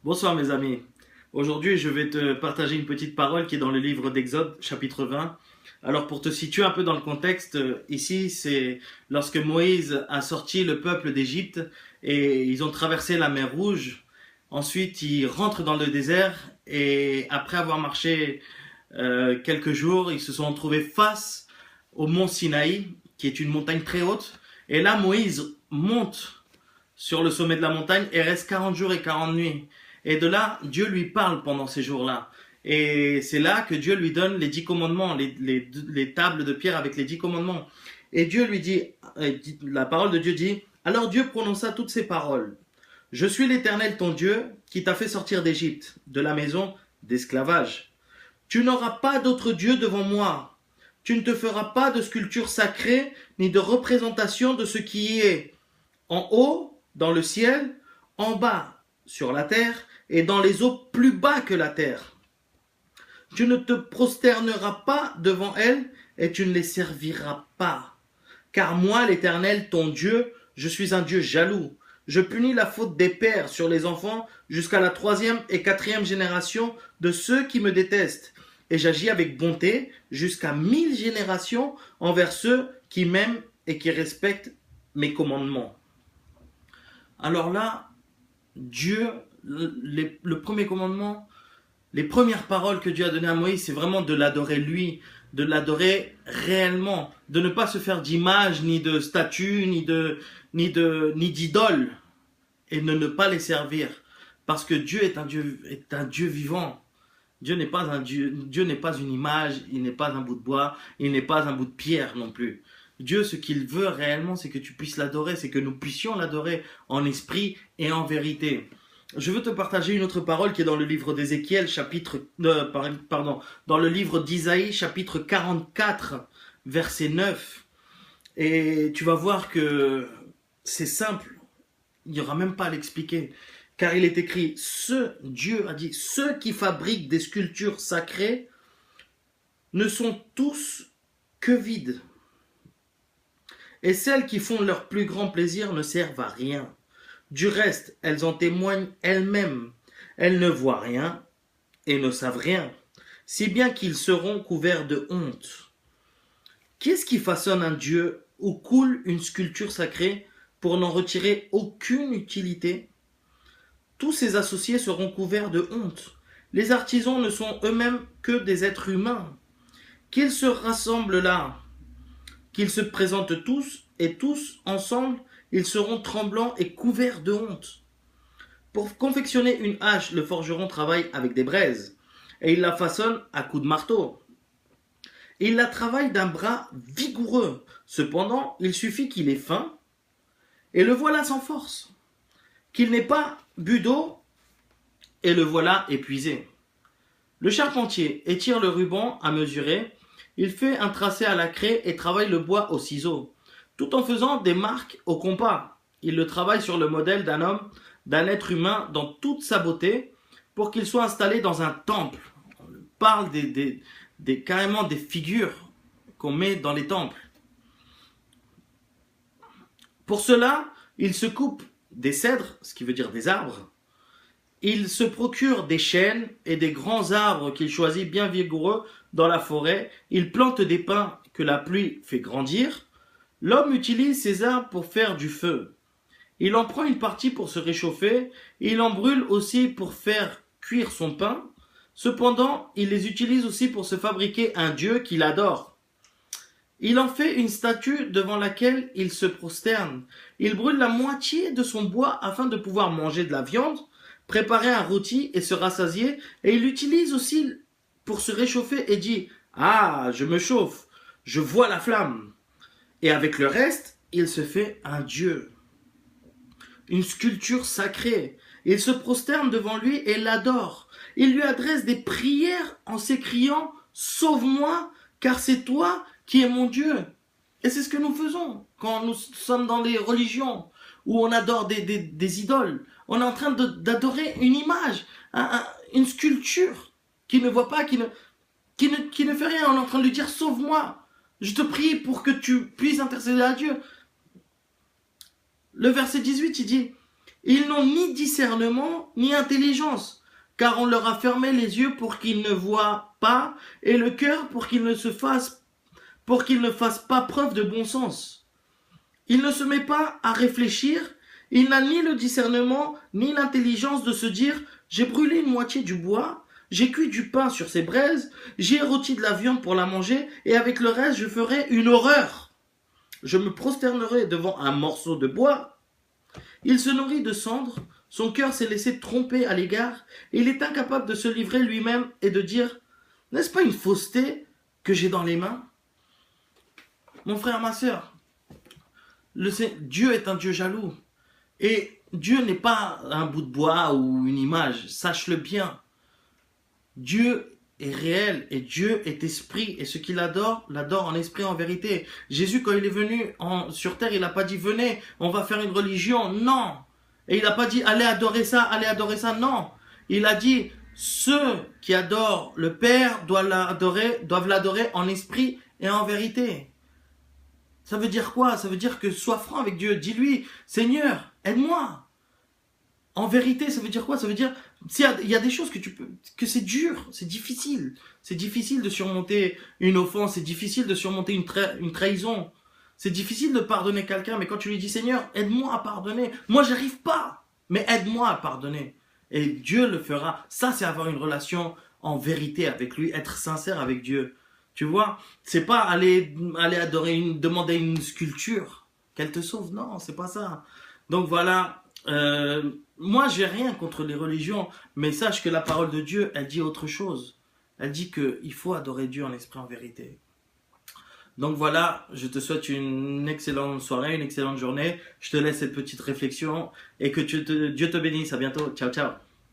Bonsoir mes amis. Aujourd'hui, je vais te partager une petite parole qui est dans le livre d'Exode, chapitre 20. Alors pour te situer un peu dans le contexte, ici c'est lorsque Moïse a sorti le peuple d'Égypte et ils ont traversé la mer Rouge. Ensuite, ils rentrent dans le désert et après avoir marché quelques jours, ils se sont retrouvés face au mont Sinaï, qui est une montagne très haute. Et là, Moïse monte sur le sommet de la montagne et reste 40 jours et 40 nuits. Et de là, Dieu lui parle pendant ces jours-là. Et c'est là que Dieu lui donne les 10 commandements, les tables de pierre avec les 10 commandements. Et Dieu lui dit, la parole de Dieu dit, alors Dieu prononça toutes ces paroles. Je suis l'Éternel ton Dieu qui t'a fait sortir d'Égypte, de la maison d'esclavage. Tu n'auras pas d'autre Dieu devant moi. Tu ne te feras pas de sculpture sacrée ni de représentation de ce qui est en haut, dans le ciel, en bas, sur la terre, et dans les eaux plus bas que la terre. Tu ne te prosterneras pas devant elles, et tu ne les serviras pas. Car moi, l'Éternel, ton Dieu, je suis un Dieu jaloux. Je punis la faute des pères sur les enfants jusqu'à la 3e et 4e génération de ceux qui me détestent. Et j'agis avec bonté jusqu'à 1000 générations envers ceux qui m'aiment et qui respectent mes commandements. Alors là, Dieu, le premier commandement, les premières paroles que Dieu a données à Moïse, c'est vraiment de l'adorer lui, de l'adorer réellement, de ne pas se faire d'image, ni de statue, ni d'idole, et de ne pas les servir. Parce que Dieu est un Dieu vivant. Dieu n'est pas un Dieu, Dieu n'est pas une image, il n'est pas un bout de bois, il n'est pas un bout de pierre non plus. Dieu, ce qu'il veut réellement, c'est que tu puisses l'adorer, c'est que nous puissions l'adorer en esprit et en vérité. Je veux te partager une autre parole qui est dans le livre d'Ézéchiel, dans le livre d'Isaïe, chapitre 44, verset 9. Et tu vas voir que c'est simple, il n'y aura même pas à l'expliquer. Car il est écrit, Dieu a dit, ceux qui fabriquent des sculptures sacrées ne sont tous que vides. Et celles qui font leur plus grand plaisir ne servent à rien. Du reste, elles en témoignent elles-mêmes. Elles ne voient rien et ne savent rien, si bien qu'ils seront couverts de honte. Qui est-ce qui façonne un dieu ou coule une sculpture sacrée pour n'en retirer aucune utilité? Tous ses associés seront couverts de honte. Les artisans ne sont eux-mêmes que des êtres humains. Qu'ils se rassemblent là, qu'ils se présentent tous, et tous, ensemble, ils seront tremblants et couverts de honte. Pour confectionner une hache, le forgeron travaille avec des braises, et il la façonne à coups de marteau. Il la travaille d'un bras vigoureux. Cependant, il suffit qu'il ait faim, et le voilà sans force. Qu'il n'ait pas bu d'eau, et le voilà épuisé. Le charpentier étire le ruban à mesurer, il fait un tracé à la craie et travaille le bois au ciseau, tout en faisant des marques au compas. Il le travaille sur le modèle d'un homme, d'un être humain dans toute sa beauté, pour qu'il soit installé dans un temple. On parle carrément des figures qu'on met dans les temples. Pour cela, il se coupe des cèdres, ce qui veut dire des arbres. Il se procure des chênes et des grands arbres qu'il choisit bien vigoureux dans la forêt. Il plante des pins que la pluie fait grandir. L'homme utilise ces arbres pour faire du feu. Il en prend une partie pour se réchauffer et il en brûle aussi pour faire cuire son pain. Cependant, il les utilise aussi pour se fabriquer un dieu qu'il adore. Il en fait une statue devant laquelle il se prosterne. Il brûle la moitié de son bois afin de pouvoir manger de la viande, préparer un rôti et se rassasier, et il l'utilise aussi pour se réchauffer et dit « Ah, je me chauffe, je vois la flamme !» Et avec le reste, il se fait un dieu, une sculpture sacrée. Il se prosterne devant lui et l'adore. Il lui adresse des prières en s'écriant « Sauve-moi, car c'est toi qui es mon Dieu !» Et c'est ce que nous faisons quand nous sommes dans les religions où on adore des idoles. On est en train d'adorer une image, une sculpture qui ne voit pas, qui ne fait rien. On est en train de lui dire « Sauve-moi, je te prie pour que tu puisses intercéder à Dieu. » Le verset 18, il dit Ils n'ont ni discernement, ni intelligence, car on leur a fermé les yeux pour qu'ils ne voient pas, et le cœur pour qu'ils ne fassent pas preuve de bon sens. Il ne se met pas à réfléchir, il n'a ni le discernement, ni l'intelligence de se dire « j'ai brûlé une moitié du bois, j'ai cuit du pain sur ces braises, j'ai rôti de la viande pour la manger, et avec le reste je ferai une horreur. Je me prosternerai devant un morceau de bois. » Il se nourrit de cendres, son cœur s'est laissé tromper à l'égard, et il est incapable de se livrer lui-même et de dire « n'est-ce pas une fausseté que j'ai dans les mains ?» Mon frère, ma sœur, Dieu est un Dieu jaloux. Et Dieu n'est pas un bout de bois ou une image, sache-le bien. Dieu est réel et Dieu est esprit. Et ce qu'il adore, l'adore en esprit, en vérité. Jésus, quand il est venu sur terre, il n'a pas dit « venez, on va faire une religion ». Non. Et il n'a pas dit « allez adorer ça, allez adorer ça ». Non. Il a dit « ceux qui adorent le Père doivent l'adorer en esprit et en vérité ». Ça veut dire quoi? Ça veut dire que sois franc avec Dieu. Dis-lui, Seigneur, aide-moi. En vérité, ça veut dire quoi? Ça veut dire, il y a des choses que c'est dur, c'est difficile. C'est difficile de surmonter une offense, c'est difficile de surmonter une trahison. C'est difficile de pardonner quelqu'un, mais quand tu lui dis, Seigneur, aide-moi à pardonner. Moi, j'arrive pas, mais aide-moi à pardonner. Et Dieu le fera. Ça, c'est avoir une relation en vérité avec lui, être sincère avec Dieu. Tu vois, c'est pas aller demander une sculpture qu'elle te sauve. Non, c'est pas ça. Donc voilà, moi j'ai rien contre les religions, mais sache que la parole de Dieu, elle dit autre chose. Elle dit qu'il faut adorer Dieu en esprit, en vérité. Donc voilà, je te souhaite une excellente soirée, une excellente journée. Je te laisse cette petite réflexion et que Dieu te bénisse. À bientôt. Ciao, ciao.